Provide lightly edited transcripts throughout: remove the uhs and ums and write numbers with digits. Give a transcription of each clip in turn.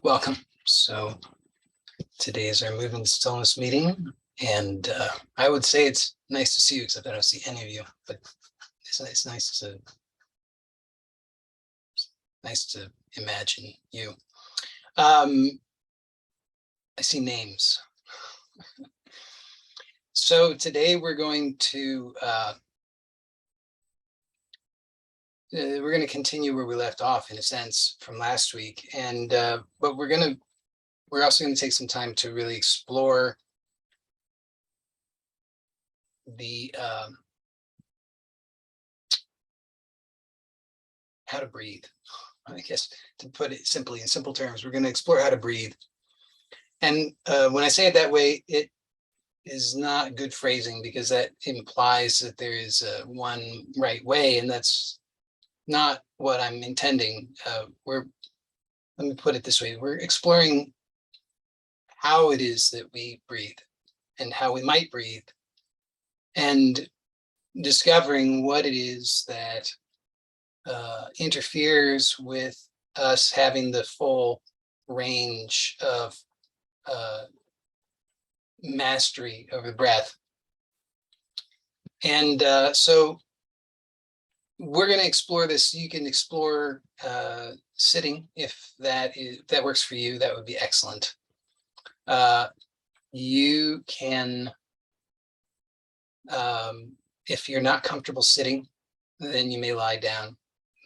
Welcome. So today is our movement stillness meeting, and I would say it's nice to see you, except I don't see any of you. But it's nice to imagine you. I see names. So today we're going to continue where we left off, in a sense, from last week, and but we're also going to take some time to really explore the how to breathe. I guess, to put it simply, in simple terms, we're going to explore how to breathe. And when I say it that way, it is not good phrasing, because that implies that there is one right way, and that's not what I'm intending. Let me put it this way: we're exploring how it is that we breathe and how we might breathe, and discovering what it is that interferes with us having the full range of mastery over the breath. And so we're going to explore this. You can explore sitting, if that works for you. That would be excellent. You can, if you're not comfortable sitting, then you may lie down.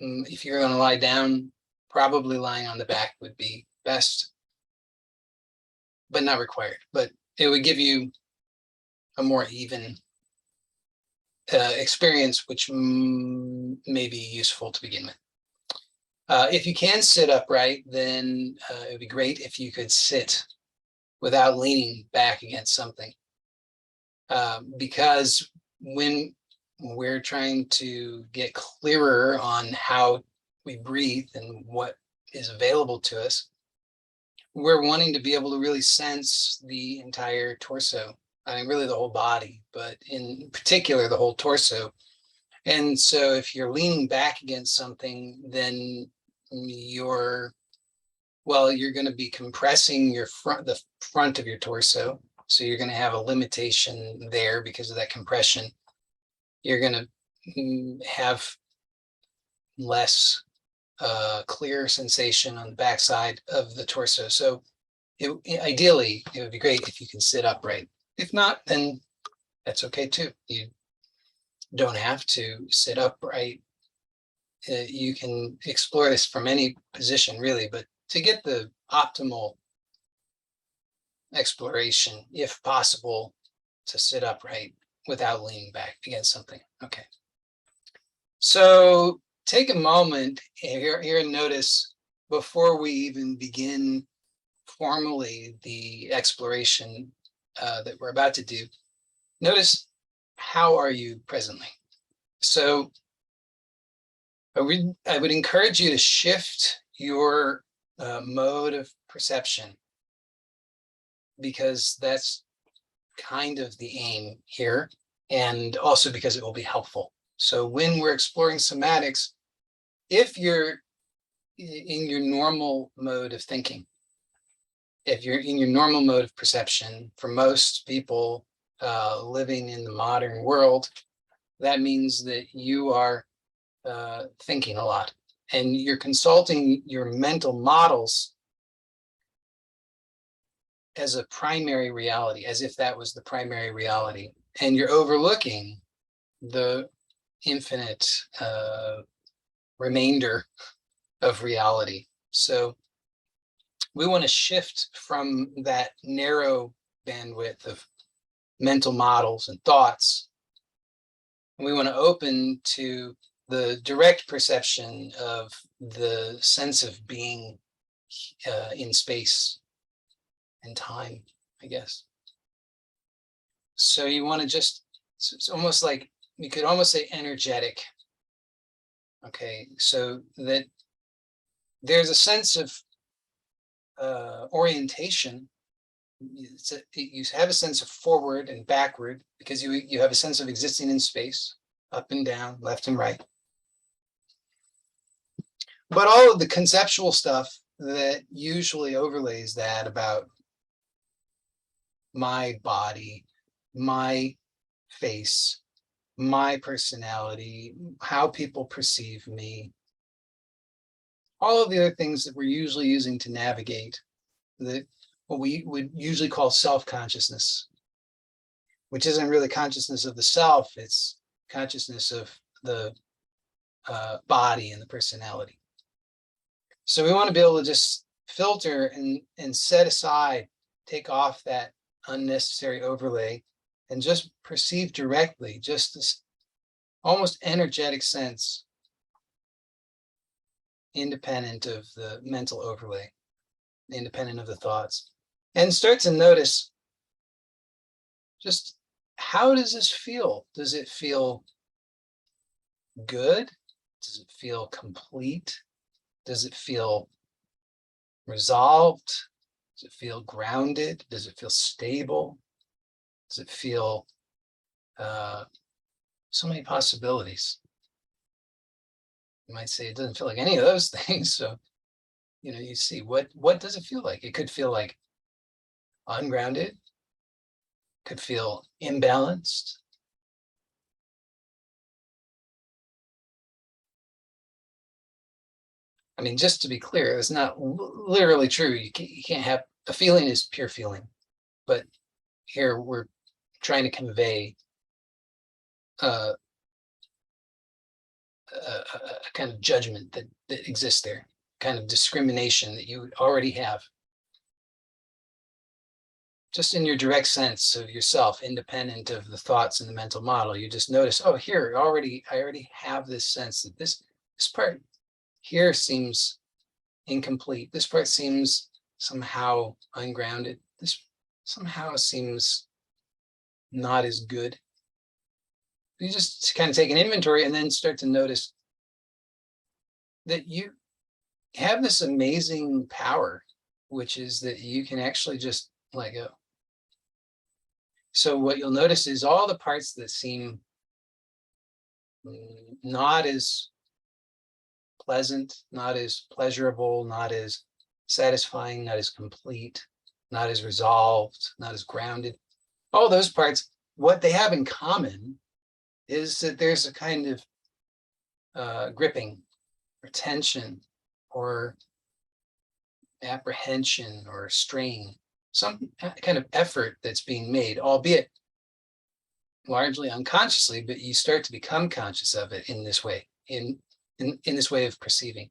If you're going to lie down, probably lying on the back would be best, but not required. But it would give you a more even experience, which may be useful to begin with. If you can sit upright, then it would be great if you could sit without leaning back against something, because when we're trying to get clearer on how we breathe and what is available to us, we're wanting to be able to really sense the entire torso. I mean, really the whole body, but in particular, the whole torso. And so if you're leaning back against something, then you're going to be compressing the front of your torso. So you're going to have a limitation there because of that compression. You're going to have less clear sensation on the backside of the torso. So ideally, it would be great if you can sit upright. If not, then that's okay too. You don't have to sit upright. You can explore this from any position, really, but to get the optimal exploration, if possible, to sit upright without leaning back against something. Okay. So take a moment here and notice, before we even begin formally the exploration that we're about to do, notice, how are you presently? So I would encourage you to shift your mode of perception, because that's kind of the aim here, and also because it will be helpful. So when we're exploring somatics, if you're in your normal mode of thinking, if you're in your normal mode of perception, for most people living in the modern world, that means that you are thinking a lot, and you're consulting your mental models as a primary reality, as if that was the primary reality, and you're overlooking the infinite remainder of reality. So we want to shift from that narrow bandwidth of mental models and thoughts, and we want to open to the direct perception of the sense of being in space and time, I guess. So you want to just, it's almost like, we could almost say energetic. Okay, so that there's a sense of orientation. You have a sense of forward and backward, because you have a sense of existing in space, up and down, left and right. But all of the conceptual stuff that usually overlays that about my body, my face, my personality, how people perceive me, all of the other things that we're usually using to navigate what we would usually call self-consciousness, which isn't really consciousness of the self, it's consciousness of the body and the personality. So we want to be able to just filter and set aside, take off that unnecessary overlay, and just perceive directly, just this almost energetic sense, independent of the mental overlay, independent of the thoughts, and start to notice just how does this feel? Does it feel good? Does it feel complete? Does it feel resolved? Does it feel grounded? Does it feel stable? Does it feel so many possibilities? You might say it doesn't feel like any of those things. So, you see what does it feel like? It could feel like ungrounded, could feel imbalanced. I mean, just to be clear, it's not literally true. You can't have a feeling is pure feeling, but here we're trying to convey a kind of judgment that exists there, kind of discrimination that you already have. Just in your direct sense of yourself, independent of the thoughts in the mental model, you just notice, oh, here I already have this sense that this part here seems incomplete. This part seems somehow ungrounded. This somehow seems not as good. You just kind of take an inventory and then start to notice that you have this amazing power, which is that you can actually just let go. So what you'll notice is all the parts that seem not as pleasant, not as pleasurable, not as satisfying, not as complete, not as resolved, not as grounded. All those parts, what they have in common is that there's a kind of gripping or tension or apprehension or strain, some kind of effort that's being made, albeit largely unconsciously, but you start to become conscious of it in this way, in this way of perceiving.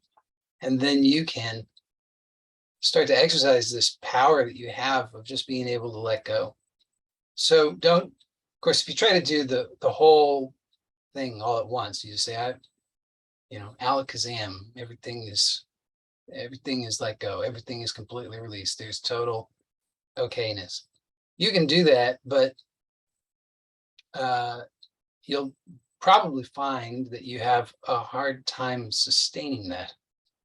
And then you can start to exercise this power that you have of just being able to let go. So don't, of course, if you try to do the whole thing all at once, you just say, alakazam, everything is let go, everything is completely released, there's total okayness. You can do that, but you'll probably find that you have a hard time sustaining that.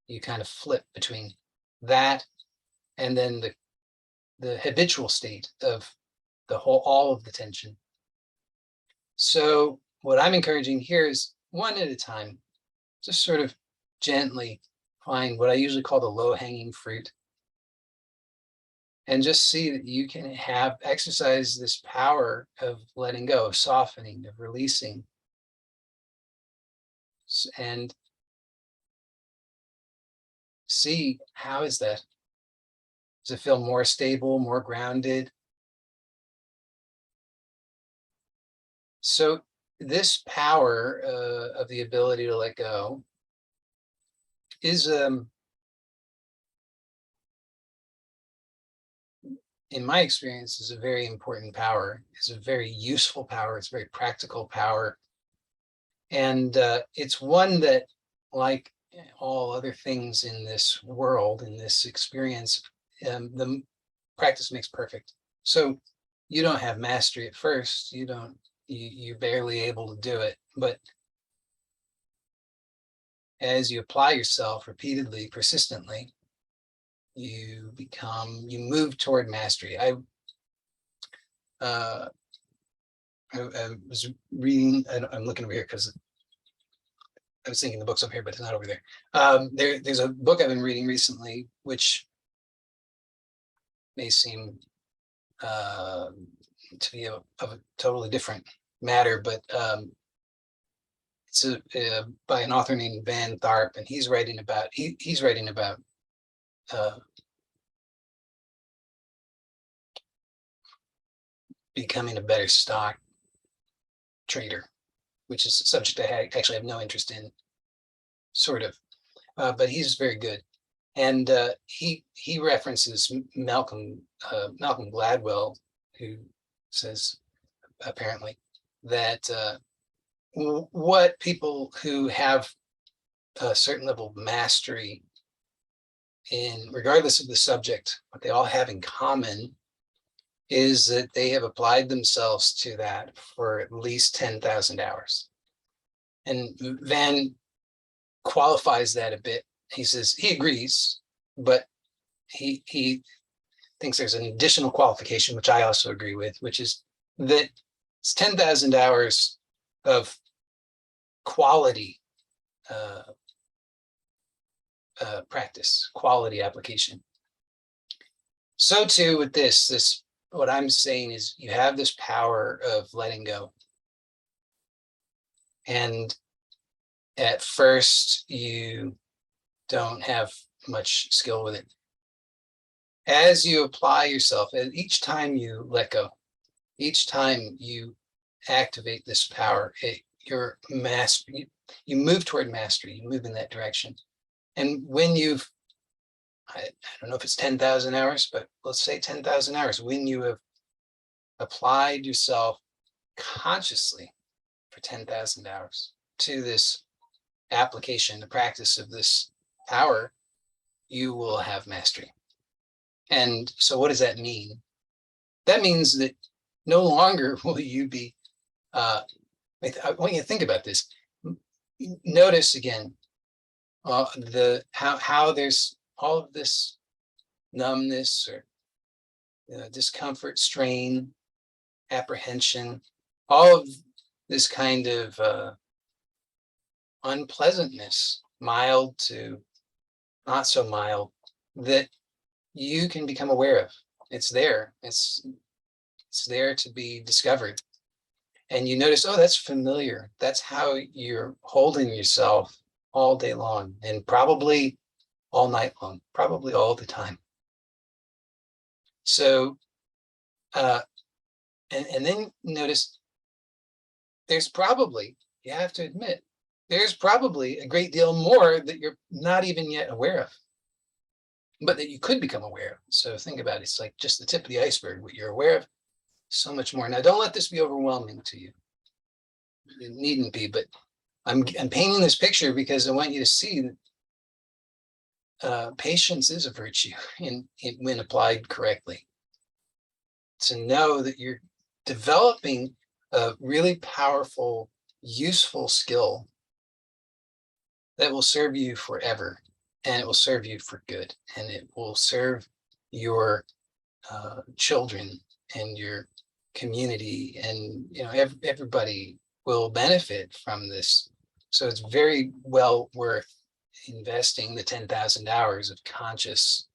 You kind of flip between that and then the habitual state of all of the tension. So what I'm encouraging here is one at a time, just sort of gently find what I usually call the low-hanging fruit, and just see that you can exercise this power of letting go, of softening, of releasing, and see how is that. Does it feel more stable, more grounded? So this power of the ability to let go is, in my experience, is a very important power. It's a very useful power. It's a very practical power. And it's one that, like all other things in this world, in this experience, the practice makes perfect. So you don't have mastery at first. You're barely able to do it. But as you apply yourself repeatedly, persistently, you move toward mastery. I was reading, I'm looking over here because I was thinking the book's up here, but it's not over there. There's a book I've been reading recently, which may seem to be of a totally different matter, but it's by an author named Van Tharp, and he's writing about becoming a better stock trader, which is a subject I actually have no interest in, sort of, but he's very good. And he references Malcolm Gladwell, who says apparently that what people who have a certain level of mastery in, regardless of the subject, what they all have in common is that they have applied themselves to that for at least 10,000 hours. And Van qualifies that a bit. He says he agrees, but he thinks there's an additional qualification, which I also agree with, which is that it's 10,000 hours of quality practice, quality application. So too with this, what I'm saying is you have this power of letting go. And at first you don't have much skill with it. As you apply yourself, and each time you let go, each time you activate this power, your mastery, you move toward mastery, you move in that direction. And when you've, I don't know if it's 10,000 hours, but let's say 10,000 hours, when you have applied yourself consciously for 10,000 hours to this application, the practice of this power, you will have mastery. And so what does that mean? That means that no longer will you be, I want you to think about this. Notice again, how there's all of this numbness or discomfort, strain, apprehension, all of this kind of unpleasantness, mild to not so mild, that you can become aware of. It's there. It's there to be discovered. And you notice, oh, that's familiar. That's how you're holding yourself all day long, and probably all night long, probably all the time. So, and then notice there's probably, you have to admit, there's probably a great deal more that you're not even yet aware of, but that you could become aware of. So think about it. It's like just the tip of the iceberg, what you're aware of, so much more. Now, don't let this be overwhelming to you. It needn't be, but I'm painting this picture because I want you to see that patience is a virtue when applied correctly. To know that you're developing a really powerful, useful skill that will serve you forever, and it will serve you for good, and it will serve your children and your community, and everybody will benefit from this. So it's very well worth investing the 10,000 hours of conscious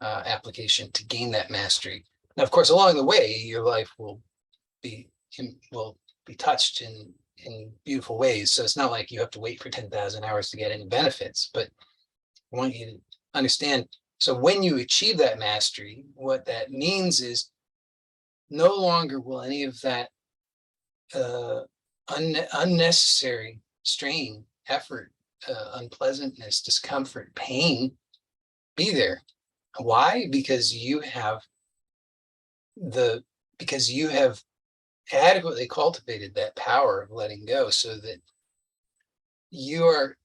application to gain that mastery. Now, of course, along the way, your life will be touched in beautiful ways. So it's not like you have to wait for 10,000 hours to get any benefits, but I want you to understand. So when you achieve that mastery, what that means is no longer will any of that unnecessary strain, effort, unpleasantness, discomfort, pain be there. Why? Because you have adequately cultivated that power of letting go, so that you are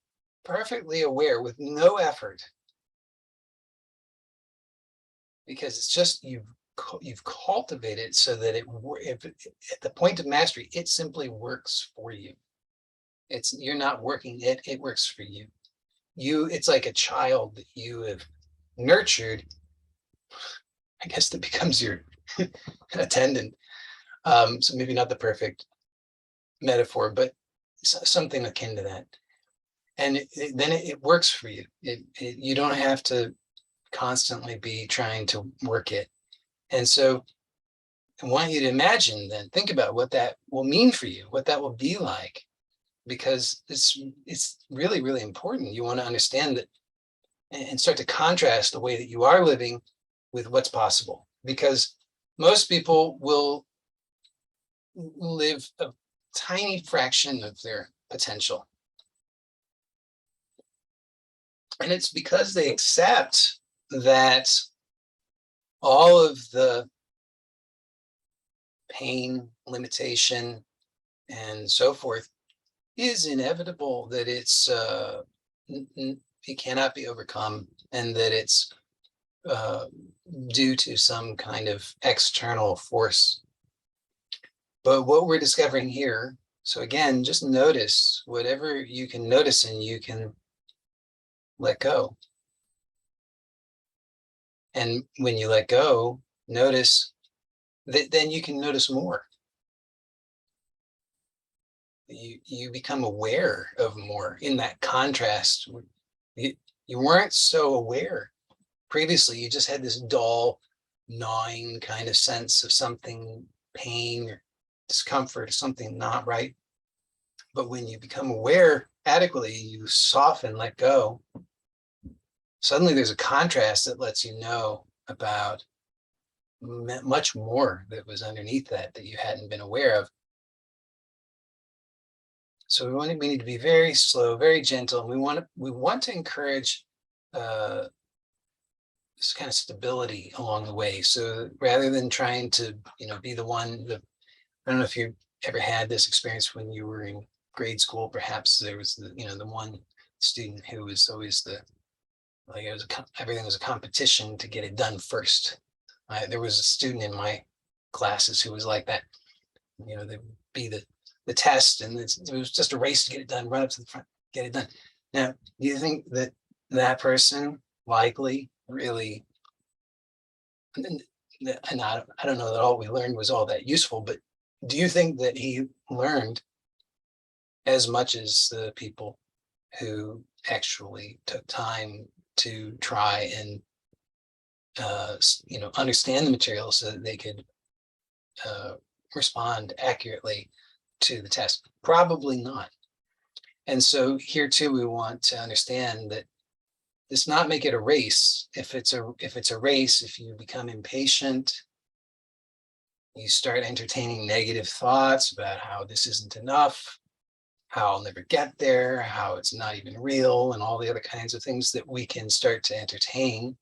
perfectly aware with no effort, because it's just you've cultivated so that at the point of mastery, it simply works for you. You're not working it, it works for you. It's like a child that you have nurtured, I guess, that becomes your attendant. So maybe not the perfect metaphor, but something akin to that. And then it works for you. You don't have to constantly be trying to work it. And so I want you to imagine, then think about what that will mean for you, what that will be like, because it's really, really important. You want to understand that and start to contrast the way that you are living with what's possible, because most people will live a tiny fraction of their potential. And it's because they accept that all of the pain, limitation, and so forth is inevitable, that it cannot be overcome, and that it's uh, due to some kind of external force. But what we're discovering here, so again, just notice whatever you can notice, and you can let go. And when you let go, notice that then you can notice more. You become aware of more in that contrast. You weren't so aware previously. You just had this dull, gnawing kind of sense of something, pain or discomfort, or something not right. But when you become aware adequately, you soften, let go. Suddenly there's a contrast that lets you know about much more that was underneath that you hadn't been aware of. So we need to be very slow, very gentle. And we want to encourage this kind of stability along the way. So rather than trying to, be the one, I don't know if you ever had this experience when you were in grade school. Perhaps there was the one student who was always everything was a competition to get it done first. There was a student in my classes who was like that. There'd be the test, and it was just a race to get it done, run up to the front, get it done. Now, do you think that that person likely really, and I don't know that all we learned was all that useful, but do you think that he learned as much as the people who actually took time to try and understand the material so that they could respond accurately to the test? Probably not. And so here too, we want to understand that let's not make it a race. If it's a race, if you become impatient, you start entertaining negative thoughts about how this isn't enough, how I'll never get there, how it's not even real, and all the other kinds of things that we can start to entertain,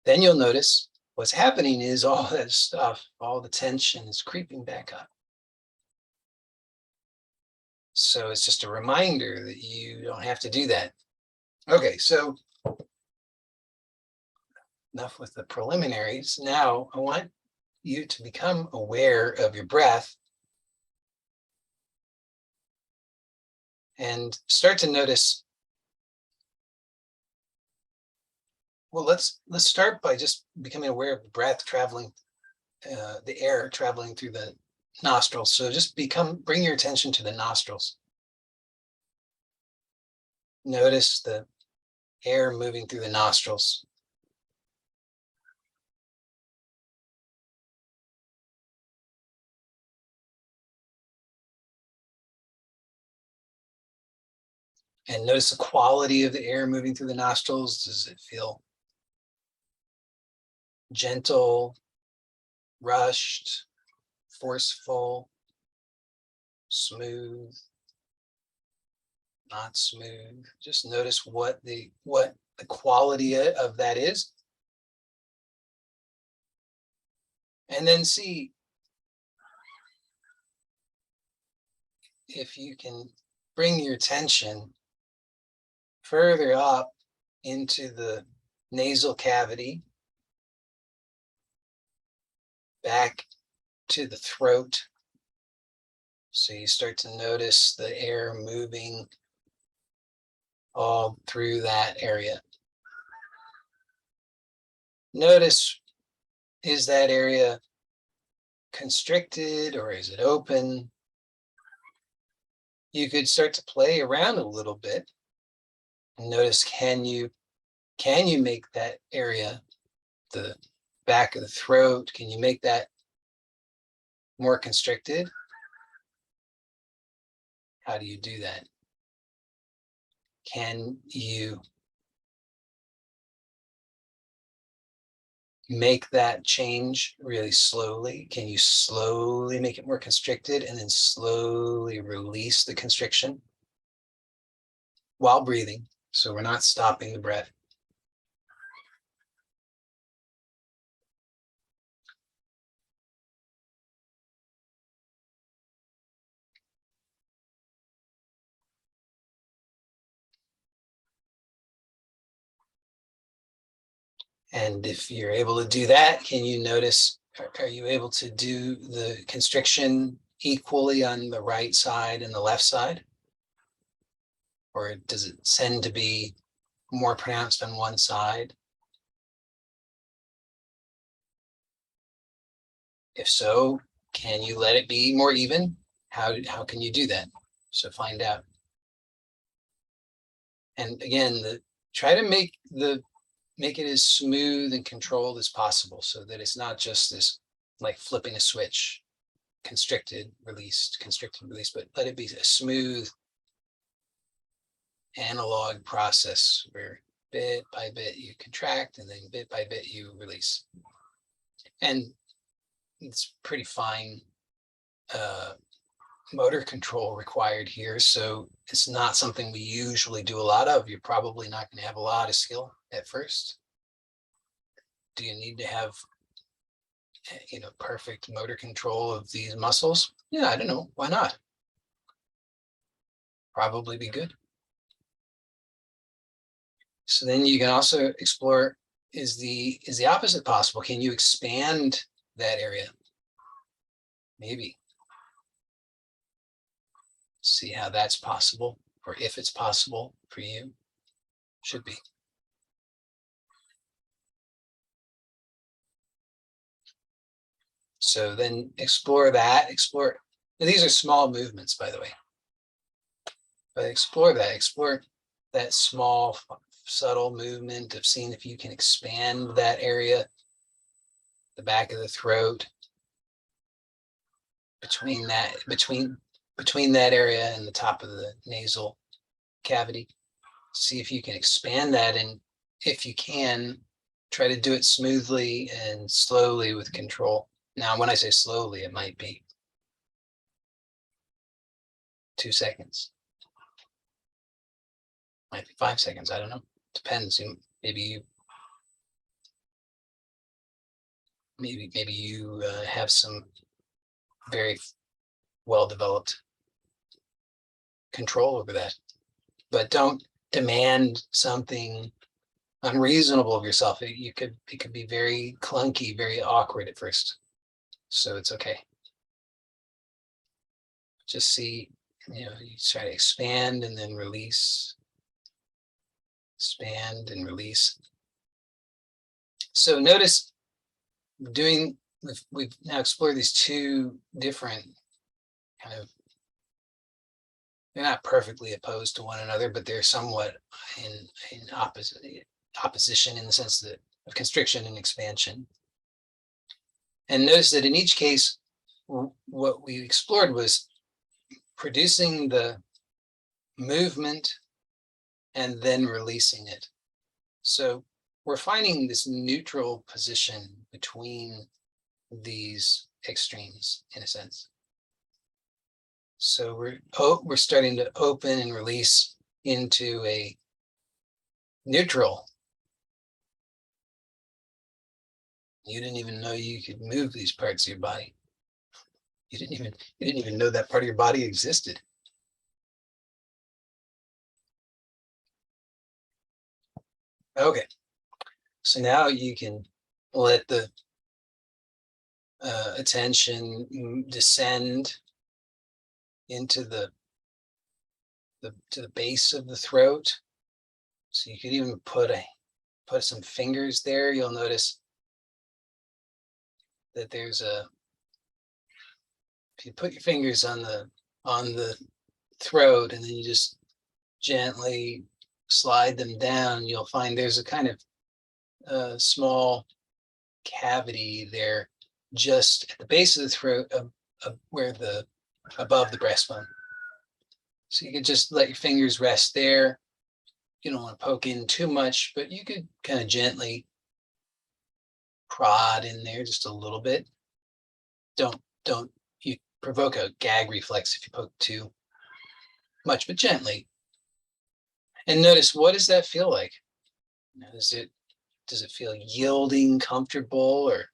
then you'll notice what's happening is all that stuff, all the tension is creeping back up. So it's just a reminder that you don't have to do that. Okay, so enough with the preliminaries. Now I want you to become aware of your breath and start to notice. Well, let's start by just becoming aware of the breath traveling, the air traveling through the nostrils. So just bring your attention to the nostrils. Notice the air moving through the nostrils. And notice the quality of the air moving through the nostrils. Does it feel gentle, rushed, forceful, smooth, not smooth? Just notice what the quality of that is. And then see if you can bring your attention further up into the nasal cavity, back to the throat. So you start to notice the air moving all through that area. Notice, is that area constricted or is it open? you could start to play around a little bit and notice, can you make that area, the back of the throat, can you make that more constricted? How do you do that? Can you make that change really slowly? Can you slowly make it more constricted and then slowly release the constriction while breathing? So we're not stopping the breath. And if you're able to do that, can you notice, are you able to do the constriction equally on the right side and the left side? Or does it tend to be more pronounced on one side? If so, can you let it be more even? How can you do that? So find out. And again, try to make it as smooth and controlled as possible, so that it's not just this like flipping a switch, constricted, released, but let it be a smooth analog process where bit by bit you contract and then bit by bit you release. And it's pretty fine motor control required here, so it's not something we usually do a lot of. You're probably not going to have a lot of skill at first. Do you need to have perfect motor control of these muscles? Yeah, I don't know. Why not? Probably be good. So then you can also explore, is the opposite possible? Can you expand that area? Maybe. See how that's possible, or if it's possible for you. Should be. So then explore that. These are small movements, by the way. But explore that small, subtle movement of seeing if you can expand that area, the back of the throat, between that area and the top of the nasal cavity. See if you can expand that, and if you can, try to do it smoothly and slowly with control. Now, when I say slowly, it might be 2 seconds. Might be 5 seconds. I don't know. Depends. Maybe you have some very well-developed control over that, but don't demand something unreasonable of yourself. It could be very clunky, very awkward at first. So it's okay. Just see, you try to expand and then release. Expand and release. So notice we've now explored these two different kind of, they're not perfectly opposed to one another, but they're somewhat in opposition in the sense that of constriction and expansion. And notice that in each case, what we explored was producing the movement and then releasing it. So we're finding this neutral position between these extremes, in a sense. So we're starting to open and release into a neutral. You didn't even know you could move these parts of your body. You didn't even know that part of your body existed. Okay, so now you can let the attention descend into to the base of the throat. So you could even put some fingers there. You'll notice that there's if you put your fingers on the throat, and then you just gently slide them down. You'll find there's a kind of small cavity there just at the base of the throat where the above the breastbone. So you could just let your fingers rest there. You don't want to poke in too much, but you could kind of gently prod in there just a little bit. Don't you provoke a gag reflex if you poke too much, but gently. And notice, what does that feel like? Does it feel yielding, comfortable, or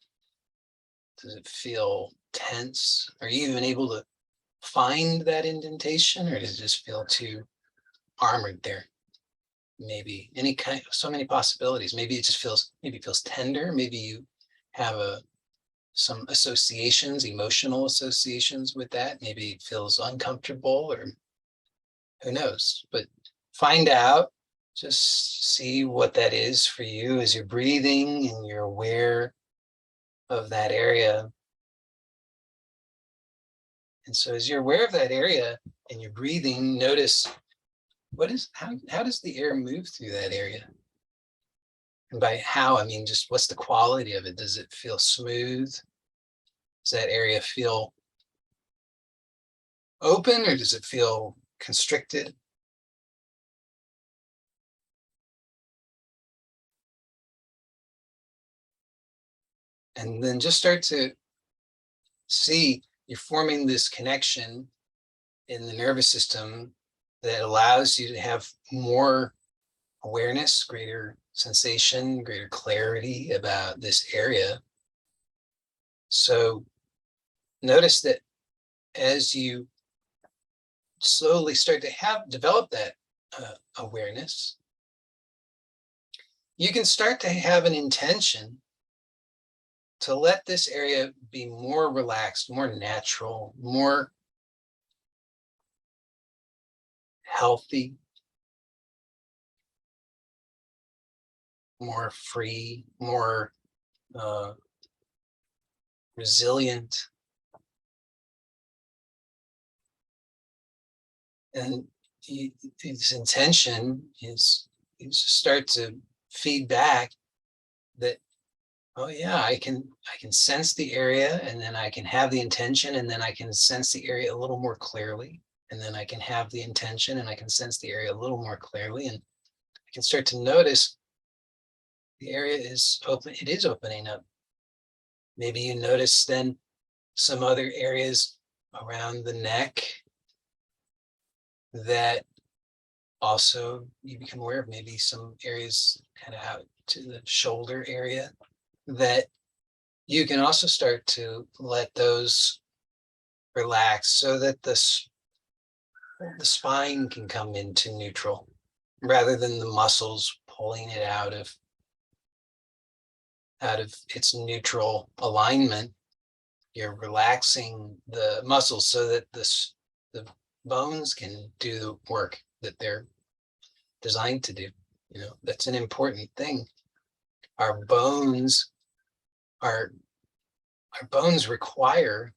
does it feel tense? Are you even able to find that indentation, or does it just feel too armored there? Maybe so many possibilities. Maybe it just feels tender. Maybe you have some associations, emotional associations with that. Maybe it feels uncomfortable, or who knows? But find out, just see what that is for you as you're breathing and you're aware of that area. And so as you're aware of that area and you're breathing, notice how does the air move through that area? And by how, I mean, just what's the quality of it? Does it feel smooth? Does that area feel open, or does it feel constricted? And then just start to see you're forming this connection in the nervous system that allows you to have more awareness, greater sensation, greater clarity about this area. So notice that as you slowly start to develop that awareness, you can start to have an intention to let this area be more relaxed, more natural, more healthy, more free, more resilient. And his intention is to start to feed back that, oh yeah, I can sense the area, and then I can have the intention, and then I can sense the area a little more clearly, and then I can have the intention and I can sense the area a little more clearly, and I can start to notice the area is open. It is opening up. Maybe you notice then some other areas around the neck that also you become aware of, maybe some areas kind of out to the shoulder area that you can also start to let those relax, so that the spine can come into neutral rather than the muscles pulling it out of its neutral alignment. You're relaxing the muscles so that the bones can do the work that they're designed to do. That's an important thing. Our bones require,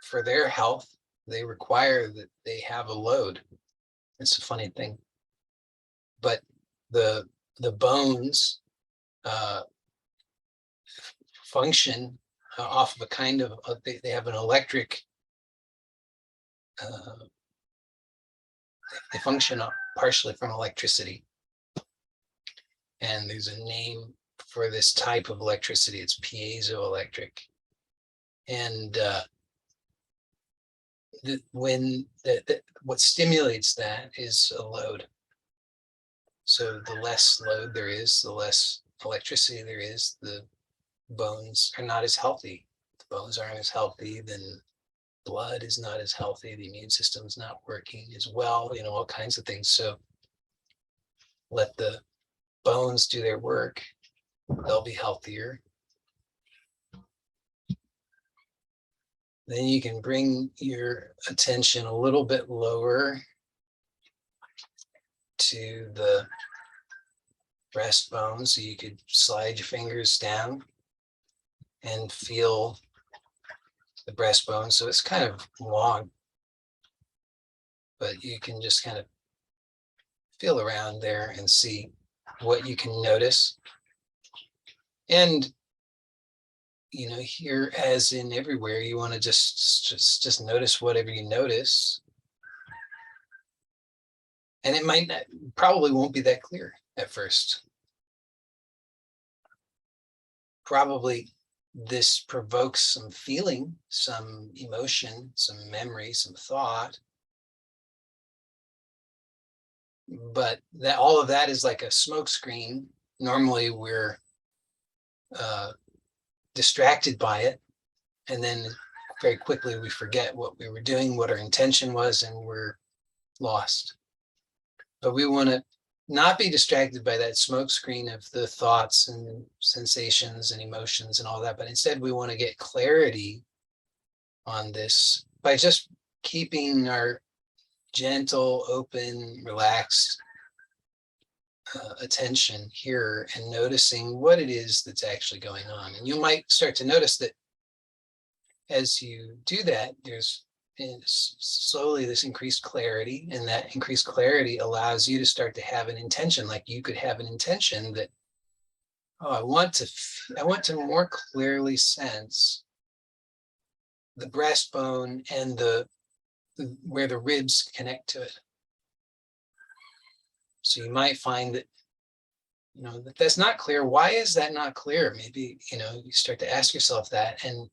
for their health, they require that they have a load. It's a funny thing, but the bones function off of a kind of they have an electric. They function partially from electricity, and there's a name for this type of electricity. It's piezoelectric, and what stimulates that is a load. So the less load there is, the less electricity there is, the bones are not as healthy. The bones aren't as healthy, then blood is not as healthy, the immune system's not working as well, all kinds of things. So let the bones do their work, they'll be healthier. Then you can bring your attention a little bit lower to the breastbone. So you could slide your fingers down and feel the breastbone. So it's kind of long, but you can just kind of feel around there and see what you can notice. And here, as in everywhere, you want to just notice whatever you notice. And it probably won't be that clear at first. Probably this provokes some feeling, some emotion, some memory, some thought. But all of that is like a smoke screen. Normally we're distracted by it, and then very quickly we forget what we were doing, what our intention was, and we're lost. But we want to not be distracted by that smoke screen of the thoughts and sensations and emotions and all that, but instead we want to get clarity on this by just keeping our gentle, open, relaxed attention here and noticing what it is that's actually going on. And you might start to notice that as you do that, there's slowly this increased clarity, and that increased clarity allows you to start to have an intention. Like you could have an intention that, I want to more clearly sense the breastbone and where the ribs connect to it. So you might find that that's not clear. Why is that not clear? Maybe you start to ask yourself that, and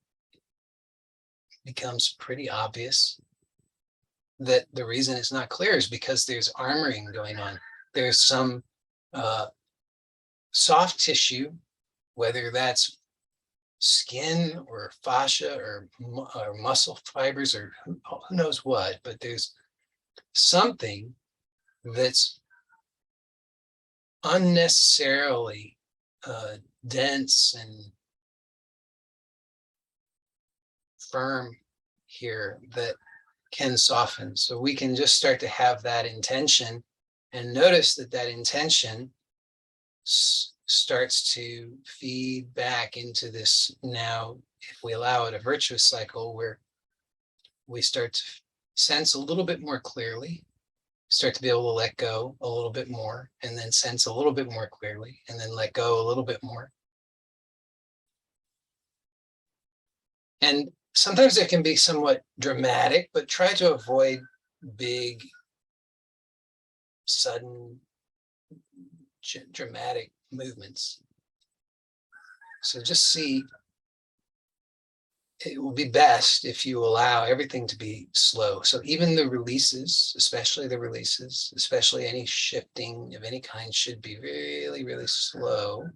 becomes pretty obvious that the reason it's not clear is because there's armoring going on. There's some soft tissue, whether that's skin or fascia or muscle fibers or who knows what, but there's something that's unnecessarily dense and firm here that can soften. So we can just start to have that intention and notice that intention starts to feed back into this, now, if we allow it, a virtuous cycle where we start to sense a little bit more clearly, start to be able to let go a little bit more, and then sense a little bit more clearly, and then let go a little bit more. And sometimes it can be somewhat dramatic, but try to avoid big, sudden, dramatic movements. So just see, it will be best if you allow everything to be slow. So even the releases, especially any shifting of any kind, should be really, really slow.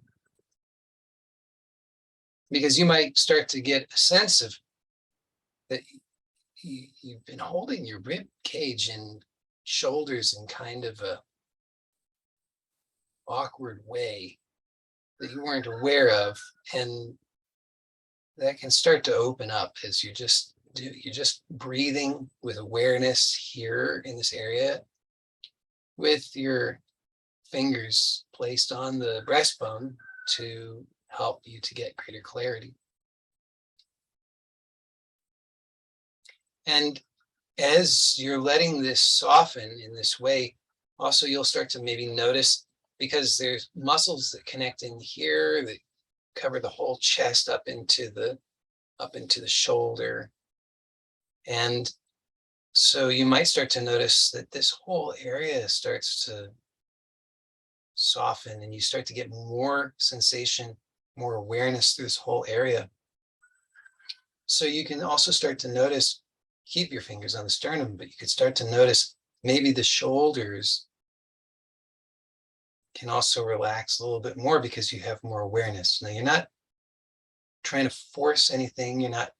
Because you might start to get a sense of that you've been holding your rib cage and shoulders in kind of a awkward way that you weren't aware of, and that can start to open up as you're just breathing with awareness here in this area, with your fingers placed on the breastbone to help you to get greater clarity. And as you're letting this soften in this way, also you'll start to maybe notice, because there's muscles that connect in here that cover the whole chest up into the shoulder. And so you might start to notice that this whole area starts to soften, and you start to get more sensation, more awareness through this whole area. So you can also start to notice, keep your fingers on the sternum, but you could start to notice maybe the shoulders can also relax a little bit more because you have more awareness. Now, you're not trying to force anything, you're not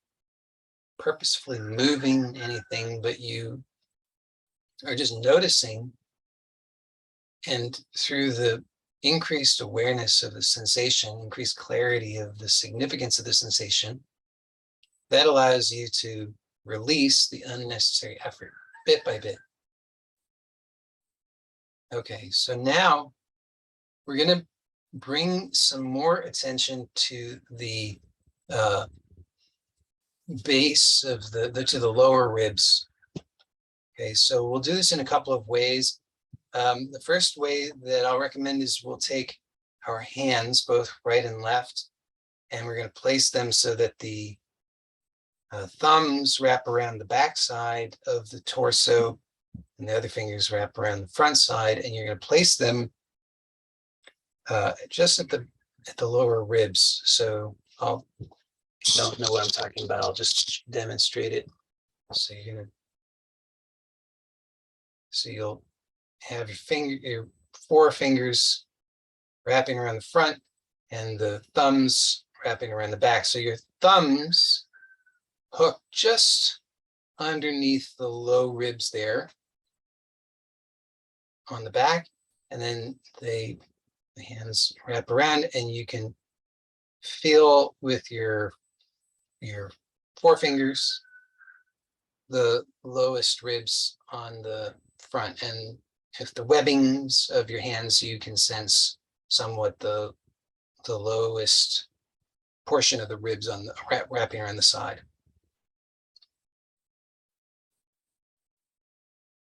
purposefully moving anything, but you are just noticing. And through the increased awareness of the sensation, increased clarity of the significance of the sensation, that allows you to release the unnecessary effort bit by bit. Okay, so now we're going to bring some more attention to the base of to the lower ribs. Okay, so we'll do this in a couple of ways. The first way that I'll recommend is we'll take our hands, both right and left, and we're going to place them so that the thumbs wrap around the back side of the torso and the other fingers wrap around the front side, and you're going to place them just at the lower ribs. So I'll don't know what I'm talking about. I'll just demonstrate it. So you'll have your four fingers wrapping around the front and the thumbs wrapping around the back. So your thumbs hook just underneath the low ribs there on the back, and then the hands wrap around, and you can feel with your forefingers the lowest ribs on the front, and if the webbings of your hands, you can sense somewhat the lowest portion of the ribs on the wrapping around the side.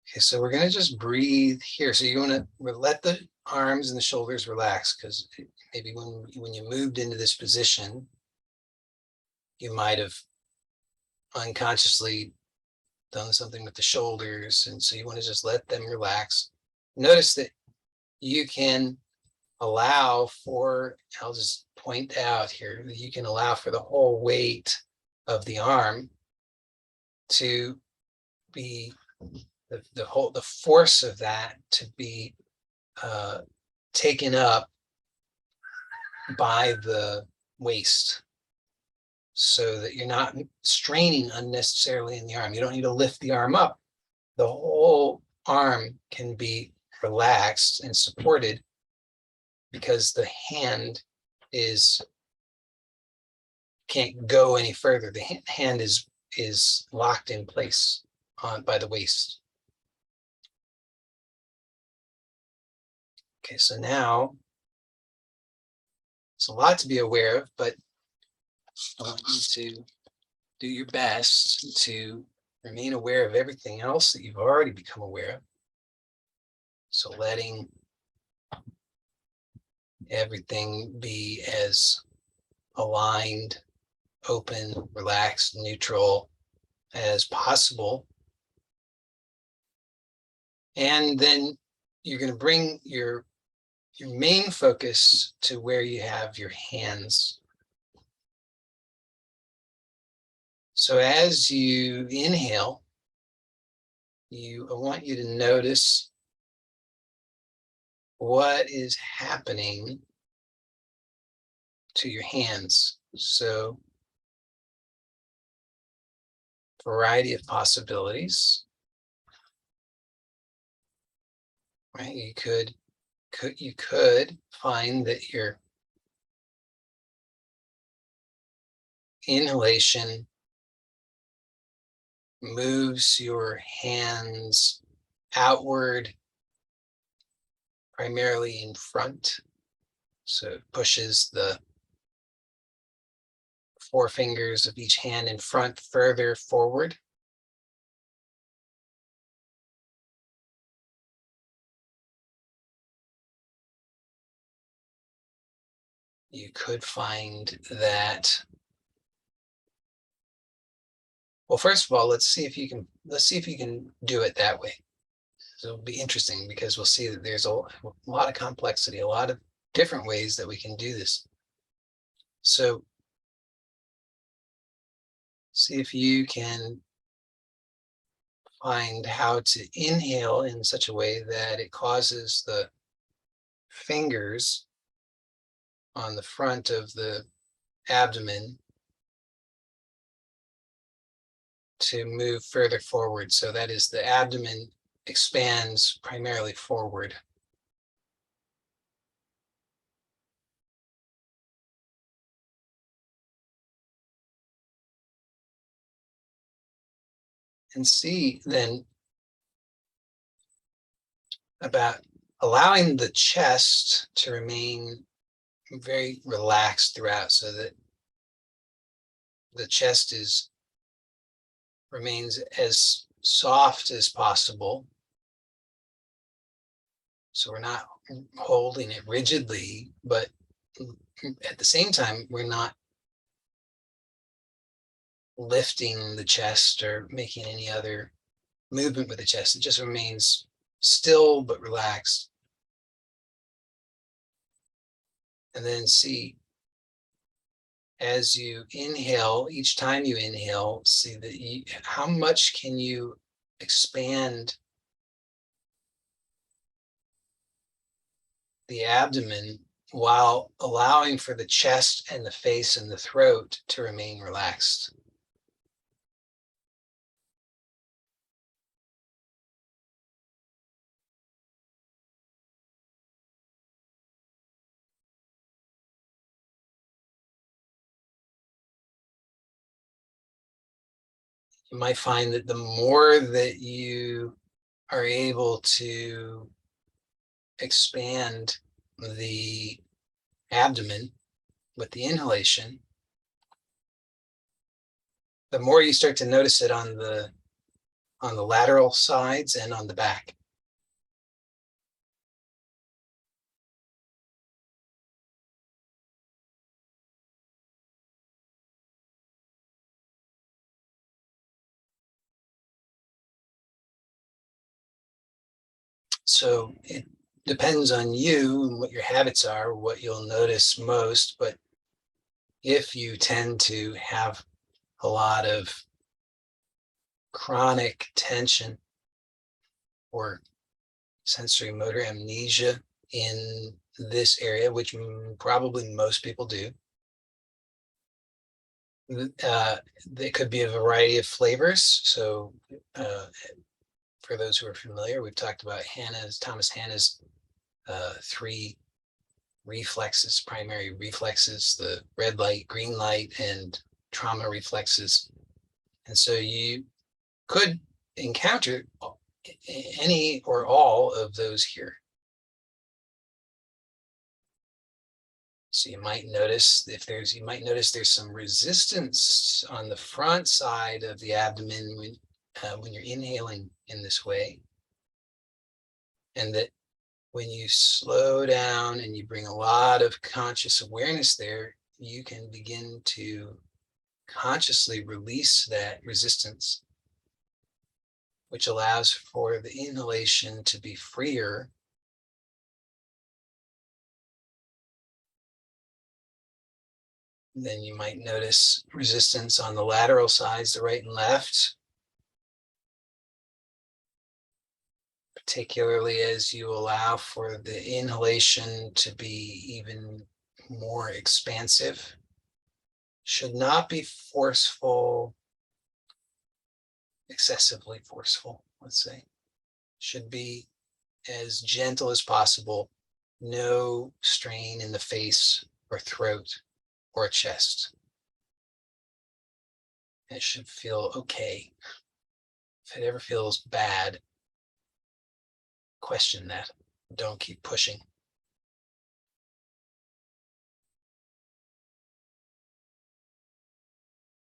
Okay, so we're going to just breathe here. So you want to let the arms and the shoulders relax, because maybe when you moved into this position, you might have unconsciously done something with the shoulders, and so you want to just let them relax. Notice that you can allow for, I'll just point out here, that you can allow for the whole weight of the arm to be the force of that to be taken up by the waist, so that you're not straining unnecessarily in the arm. You don't need to lift the arm up. The whole arm can be relaxed and supported because the hand can't go any further. The hand is locked in place by the waist. Okay, so now it's a lot to be aware of, but I want you to do your best to remain aware of everything else that you've already become aware of. So letting everything be as aligned, open, relaxed, neutral as possible. And then you're going to bring your main focus to where you have your hands. So as you inhale, I want you to notice what is happening to your hands. So, variety of possibilities. Right? You could find that your inhalation moves your hands outward, primarily in front. So it pushes the four fingers of each hand in front further forward. You could find that, well, first of all, let's see if you can do it that way. So it'll be interesting, because we'll see that there's a lot of complexity, a lot of different ways that we can do this. So see if you can find how to inhale in such a way that it causes the fingers on the front of the abdomen to move further forward. So that is, the abdomen expands primarily forward. And see then about allowing the chest to remain very relaxed throughout, so that the chest remains as soft as possible. So we're not holding it rigidly, but at the same time, we're not lifting the chest or making any other movement with the chest. It just remains still but relaxed. And then see, as you inhale, each time you inhale, see that how much can you expand the abdomen while allowing for the chest and the face and the throat to remain relaxed. You might find that the more that you are able to expand the abdomen with the inhalation, the more you start to notice it on the lateral sides and on the back. So it depends on you and what your habits are, what you'll notice most. But if you tend to have a lot of chronic tension or sensory motor amnesia in this area, which probably most people do, there could be a variety of flavors. So for those who are familiar, we've talked about Thomas Hanna's three reflexes, primary reflexes, the red light, green light, and trauma reflexes. And so you could encounter any or all of those here. So you might notice there's some resistance on the front side of the abdomen when you're inhaling in this way. And that when you slow down and you bring a lot of conscious awareness there, you can begin to consciously release that resistance, which allows for the inhalation to be freer. Then you might notice resistance on the lateral sides, the right and left, particularly as you allow for the inhalation to be even more expansive. Should not be forceful, excessively forceful, let's say. Should be as gentle as possible, no strain in the face or throat or chest. It should feel okay. If it ever feels bad, question that. Don't keep pushing.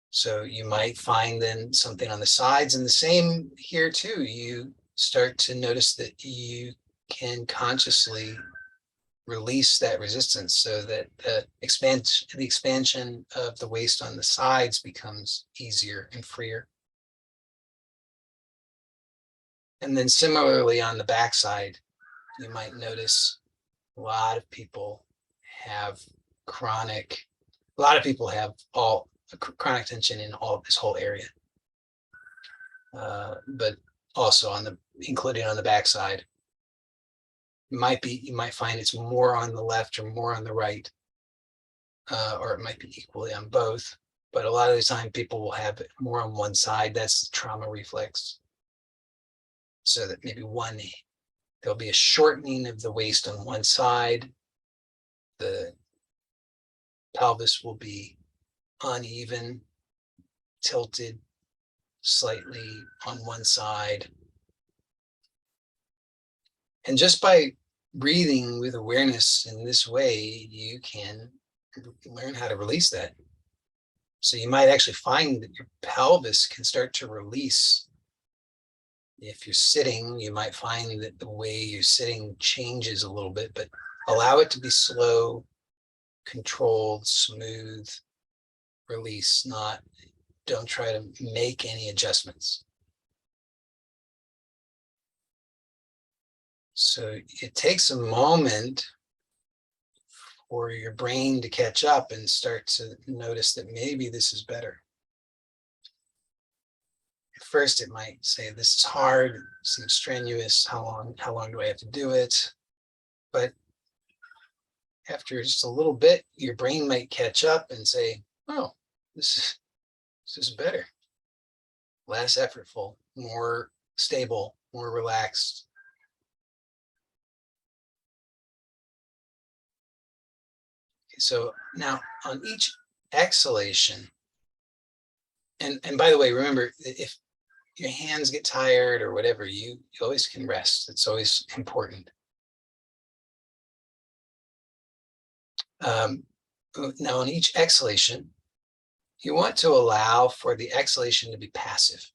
So you might find then something on the sides, and the same here too. You start to notice that you can consciously release that resistance so that the expansion of the waist on the sides becomes easier and freer. And then similarly on the backside, you might notice a lot of people have chronic tension in all this whole area. But also including on the backside. You might find it's more on the left or more on the right, or it might be equally on both. But a lot of the time people will have it more on one side. That's the trauma reflex. So that maybe there'll be a shortening of the waist on one side. The pelvis will be uneven, tilted slightly on one side. And just by breathing with awareness in this way, you can learn how to release that. So you might actually find that your pelvis can start to release If you're sitting, you might find that the way you're sitting changes a little bit, but allow it to be slow, controlled, smooth release, don't try to make any adjustments. So it takes a moment for your brain to catch up and start to notice that maybe this is better. At first, it might say, this is hard, it seems strenuous, how long do I have to do it? But after just a little bit, your brain might catch up and say, oh, this is better, less effortful, more stable, more relaxed. So now on each exhalation, and by the way, remember, if your hands get tired or whatever, you always can rest. It's always important. Now on each exhalation, you want to allow for the exhalation to be passive.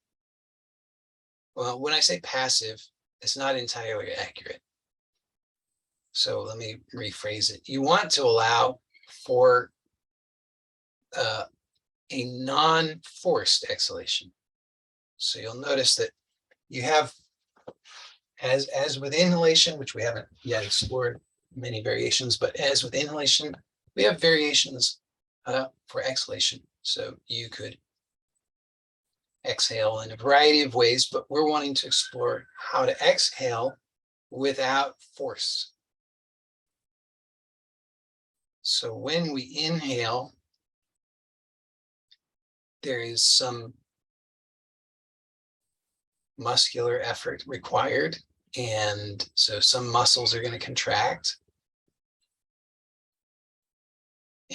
Well, when I say passive, it's not entirely accurate. So let me rephrase it. You want to allow for a non-forced exhalation. So you'll notice that you have, as with inhalation, which we haven't yet explored many variations, but as with inhalation, we have variations for exhalation. So you could exhale in a variety of ways, but we're wanting to explore how to exhale without force. So when we inhale, there is some muscular effort required, and so some muscles are going to contract,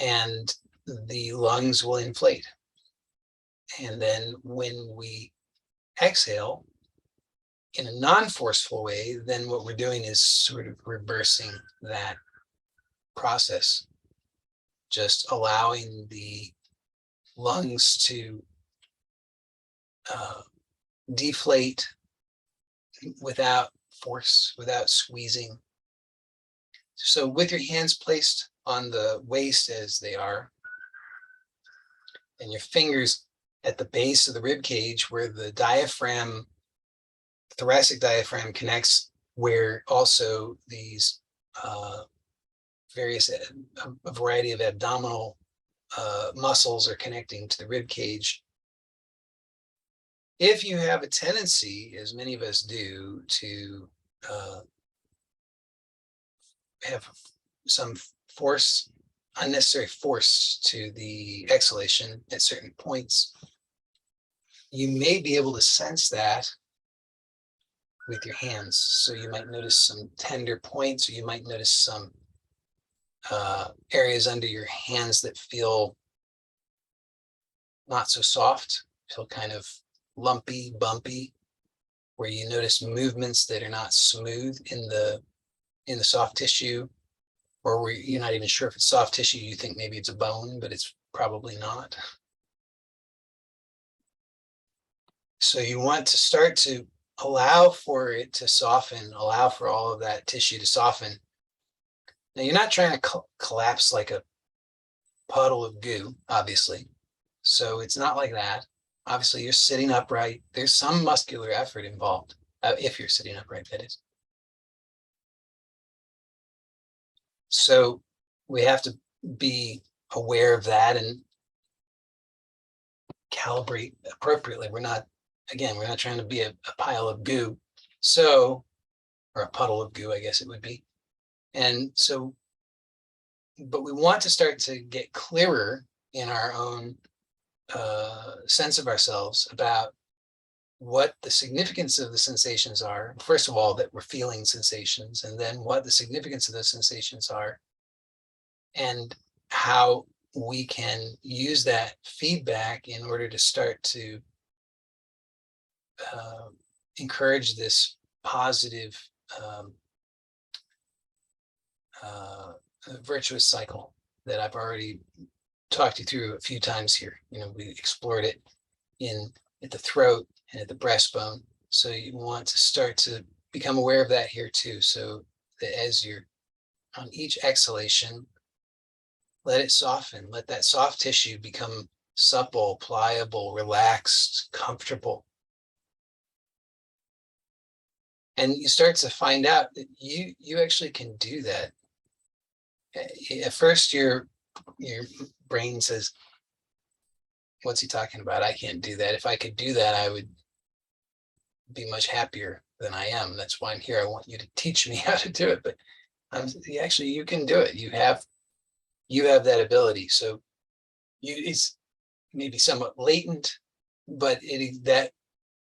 and the lungs will inflate. And then when we exhale in a non-forceful way, then what we're doing is sort of reversing that process, just allowing the lungs to deflate without force, without squeezing. So with your hands placed on the waist as they are, and your fingers at the base of the rib cage where the diaphragm, thoracic diaphragm connects, where also these a variety of abdominal muscles are connecting to the rib cage. If you have a tendency, as many of us do, to have some force, unnecessary force to the exhalation at certain points, you may be able to sense that with your hands. So you might notice some tender points, or you might notice some areas under your hands that feel not so soft, feel kind of lumpy, bumpy, where you notice movements that are not smooth in the soft tissue, or where you're not even sure if it's soft tissue. You think maybe it's a bone, but it's probably not. So you want to start to allow for it to soften, allow for all of that tissue to soften. Now, you're not trying to collapse like a puddle of goo, obviously. So it's not like that. Obviously, you're sitting upright. There's some muscular effort involved, if you're sitting upright, that is. So we have to be aware of that and calibrate appropriately. We're not trying to be a pile of goo. So, or a puddle of goo, I guess it would be. And so, but we want to start to get clearer in our own sense of ourselves about what the significance of the sensations are. First of all, that we're feeling sensations, and then what the significance of those sensations are, and how we can use that feedback in order to start to encourage this positive virtuous cycle that I've already talked you through a few times here. We explored it at the throat and at the breastbone. So you want to start to become aware of that here too. So that as you're on each exhalation, let it soften. Let that soft tissue become supple, pliable, relaxed, comfortable. And you start to find out that you actually can do that. At first, your brain says, "What's he talking about? I can't do that. If I could do that, I would be much happier than I am. That's why I'm here. I want you to teach me how to do it." But actually, you can do it. You have that ability. So it's maybe somewhat latent, but that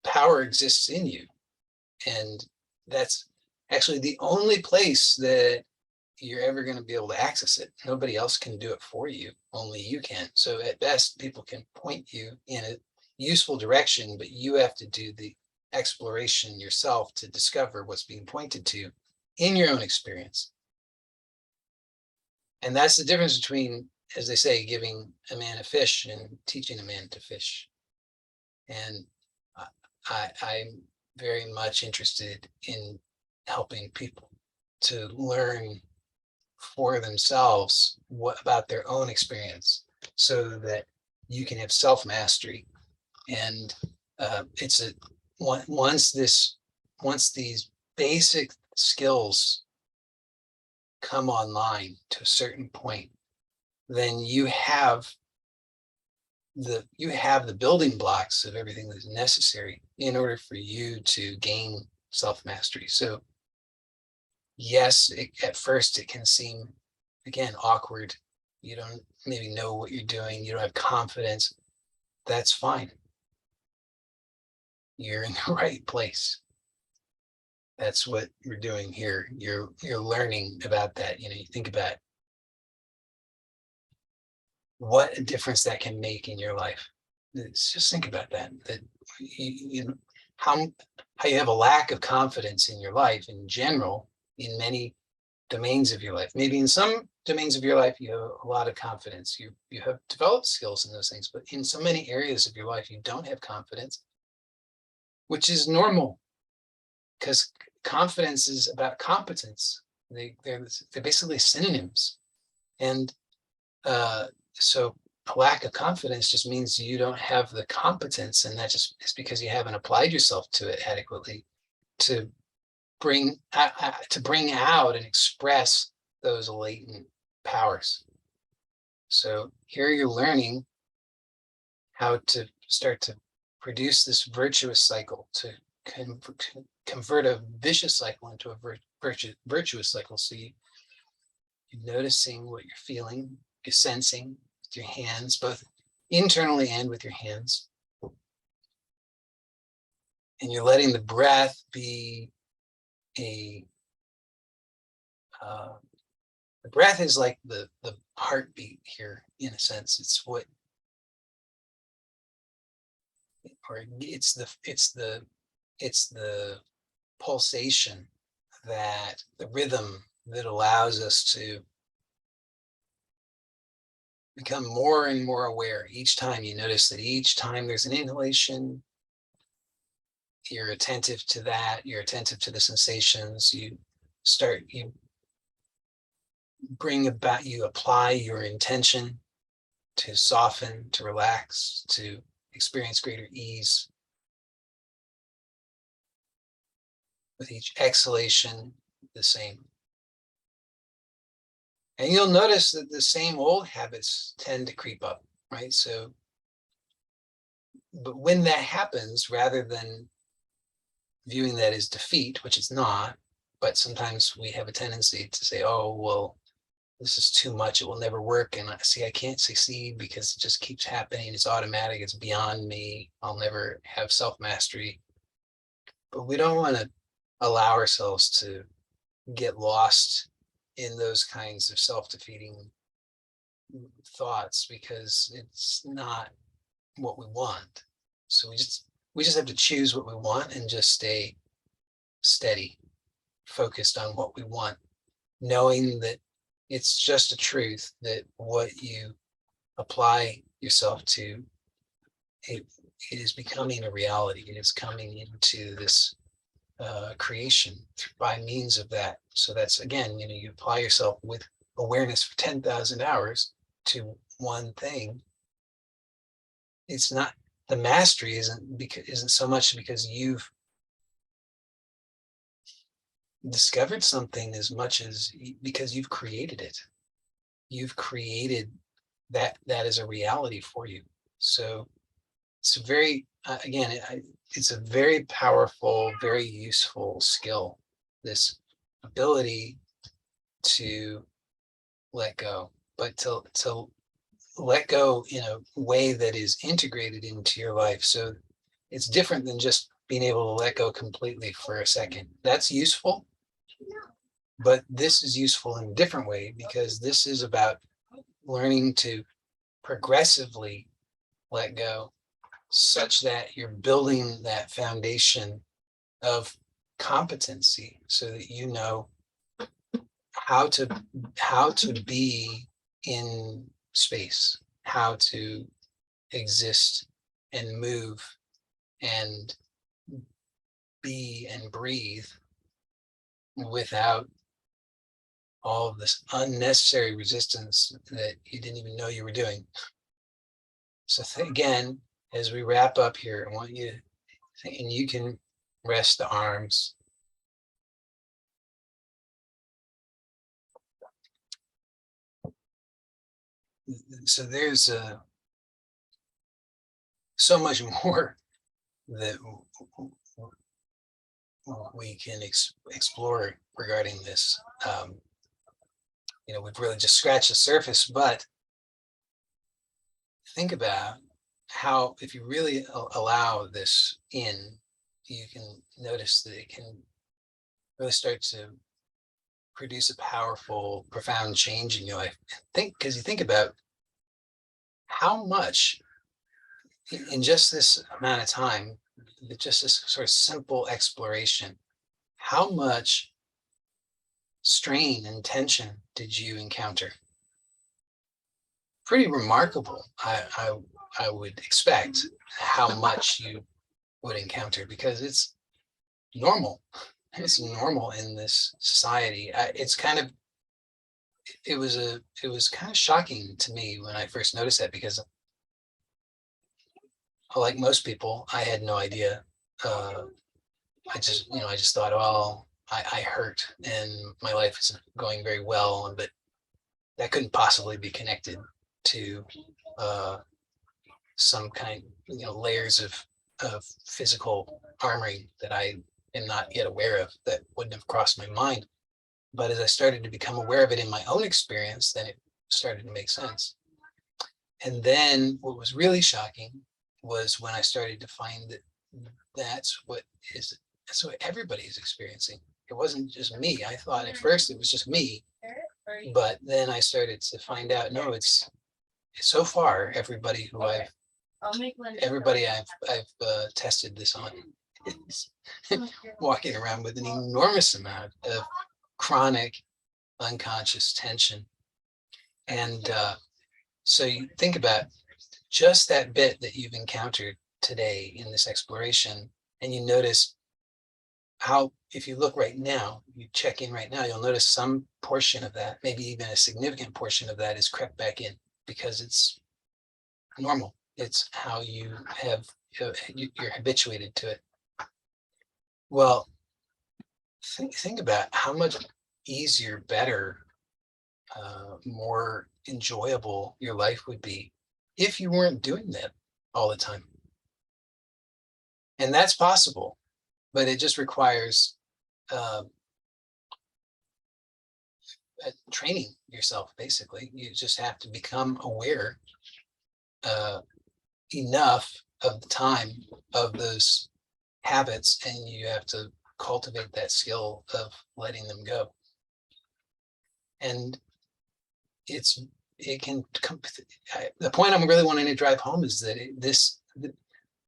power exists in you, and that's actually the only place that you're ever going to be able to access it. Nobody else can do it for you. Only you can. So at best, people can point you in a useful direction, but you have to do the exploration yourself to discover what's being pointed to in your own experience. And that's the difference between, as they say, giving a man a fish and teaching a man to fish. And I'm very much interested in helping people to learn for themselves what about their own experience, so that you can have self-mastery. And it's a once these basic skills come online to a certain point, then you have the building blocks of everything that's necessary in order for you to gain self-mastery. So yes, at first it can seem, again, awkward. You don't maybe know what you're doing. You don't have confidence. That's fine. You're in the right place. That's what you're doing here. You're learning about that. You think about what a difference that can make in your life. Just think about that. That how you have a lack of confidence in your life in general, in many domains of your life. Maybe in some domains of your life you have a lot of confidence. You have developed skills in those things, but in so many areas of your life you don't have confidence, which is normal, because confidence is about competence. They're basically synonyms. And so a lack of confidence just means you don't have the competence, and that just is because you haven't applied yourself to it adequately to bring out and express those latent powers. So here you're learning how to start to produce this virtuous cycle, to convert a vicious cycle into a virtuous cycle. So you're noticing what you're feeling, you're sensing with your hands, both internally and with your hands. And you're letting the breath be the breath is like the heartbeat here, in a sense. It's what, or it's the pulsation, that the rhythm that allows us to become more and more aware. Each time you notice that each time there's an inhalation, you're attentive to that, you're attentive to the sensations, you apply your intention to soften, to relax, to experience greater ease. With each exhalation, the same. And you'll notice that the same old habits tend to creep up, right? So, but when that happens, rather than viewing that as defeat, which it's not, but sometimes we have a tendency to say, oh, well, this is too much, it will never work. And I can't succeed because it just keeps happening. It's automatic, it's beyond me. I'll never have self-mastery. But we don't want to allow ourselves to get lost in those kinds of self-defeating thoughts, because it's not what we want. So we just have to choose what we want and just stay steady, focused on what we want, knowing that it's just a truth that what you apply yourself to, it is becoming a reality. It is coming into this creation by means of that. So that's, again, you apply yourself with awareness for 10,000 hours to one thing. It's not, the mastery isn't so much because you've discovered something as much as because you've created it. You've created that is a reality for you. So it's a very, again, it's a very powerful, very useful skill, this ability to let go, but to let go in a way that is integrated into your life. So it's different than just being able to let go completely for a second. That's useful, but this is useful in a different way, because this is about learning to progressively let go, such that you're building that foundation of competency, so that you know how to be in space, how to exist and move and be and breathe without all of this unnecessary resistance that you didn't even know you were doing. So again, as we wrap up here, I want you to think, and you can rest the arms. So there's so much more that we can explore regarding this. We've really just scratched the surface, but think about how, if you really allow this in, you can notice that it can really start to produce a powerful, profound change in your life. Because you think about how much in just this amount of time, just this sort of simple exploration, how much strain and tension did you encounter? Pretty remarkable. I would expect how much you would encounter, because it's normal. It's normal in this society. It was kind of shocking to me when I first noticed that, because like most people, I had no idea. I just thought, well, I hurt and my life isn't going very well, but that couldn't possibly be connected to some kind, layers of physical armoring that I am not yet aware of, that wouldn't have crossed my mind. But as I started to become aware of it in my own experience, then it started to make sense. And then what was really shocking was when I started to find that that's what everybody is experiencing. It wasn't just me. I thought at first it was just me, but then I started to find out, no, it's so far everybody I've tested this on is walking around with an enormous amount of chronic unconscious tension. And so you think about just that bit that you've encountered today in this exploration, and you notice how, if you look right now, you check in right now, you'll notice some portion of that, maybe even a significant portion of that, is crept back in, because it's normal. It's how you have, you're habituated to it. Well, think about how much easier, better, more enjoyable your life would be if you weren't doing that all the time. And that's possible, but it just requires training yourself. Basically, you just have to become aware enough of the time of those habits, and you have to cultivate that skill of letting them go. And it can come. The point I'm really wanting to drive home is that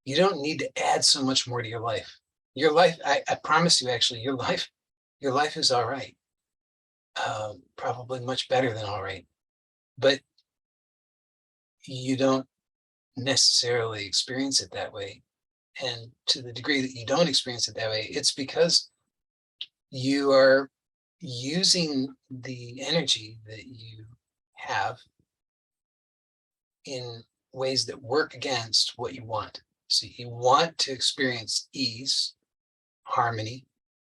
you don't need to add so much more to your life. Your life, I promise you, actually, your life is all right. Probably much better than all right, but you don't necessarily experience it that way. And to the degree that you don't experience it that way, it's because you are using the energy that you have in ways that work against what you want. So you want to experience ease, harmony,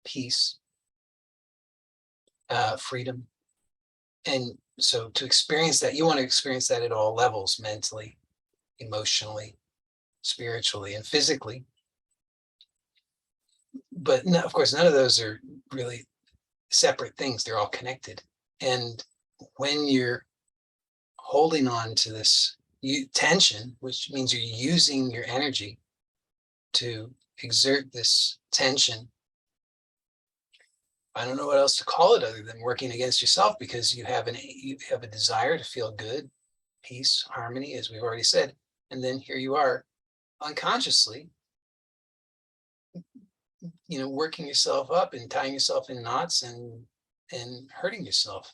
peace, freedom. And so to experience that, you want to experience that at all levels, mentally, emotionally, spiritually, and physically. But no, of course, none of those are really separate things. They're all connected. And when you're holding on to this tension, which means you're using your energy to exert this tension. I don't know what else to call it other than working against yourself, because you have a desire to feel good, peace, harmony, as we've already said. And then here you are unconsciously, working yourself up and tying yourself in knots and hurting yourself.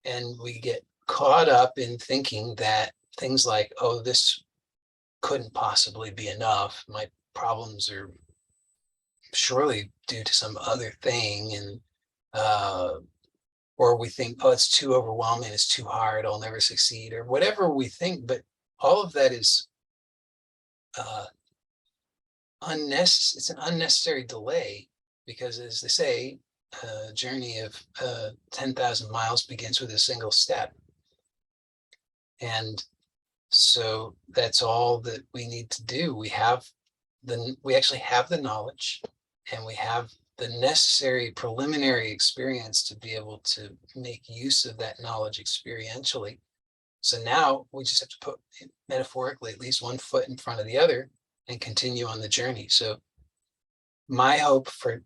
And we get caught up in thinking that things like, oh, this couldn't possibly be enough. My problems are surely due to some other thing. And or we think, oh, it's too overwhelming, it's too hard, I'll never succeed, or whatever we think. But all of that is unnecessary. It's an unnecessary delay, because, as they say, a journey of 10,000 miles begins with a single step. And so that's all that we need to do. We actually have the knowledge, and we have the necessary preliminary experience to be able to make use of that knowledge experientially. So now we just have to put, metaphorically, at least one foot in front of the other and continue on the journey. So my hope for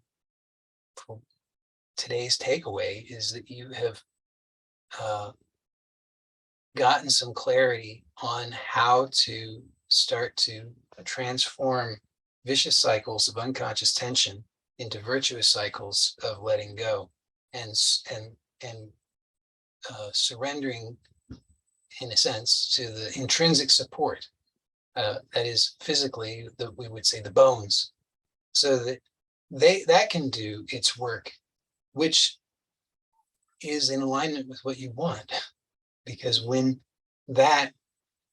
today's takeaway is that you have gotten some clarity on how to start to transform vicious cycles of unconscious tension into virtuous cycles of letting go and surrendering, in a sense, to the intrinsic support, that is physically, we would say, the bones, so that that can do its work, which is in alignment with what you want. Because when that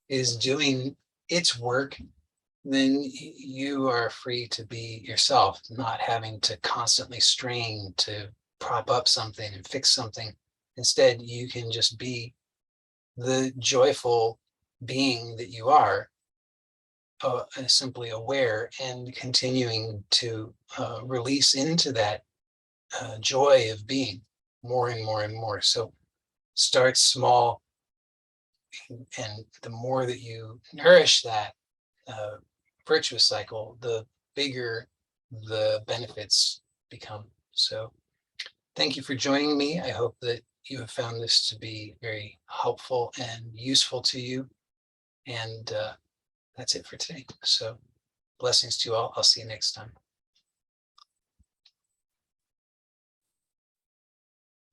is doing its work, then you are free to be yourself, not having to constantly strain to prop up something and fix something. Instead, you can just be the joyful being that you are, simply aware and continuing to release into that joy of being more and more and more. So start small, and the more that you nourish that virtuous cycle, the bigger the benefits become. So thank you for joining me. I hope that you have found this to be very helpful and useful to you. And that's it for today. So blessings to you all. I'll see you next time.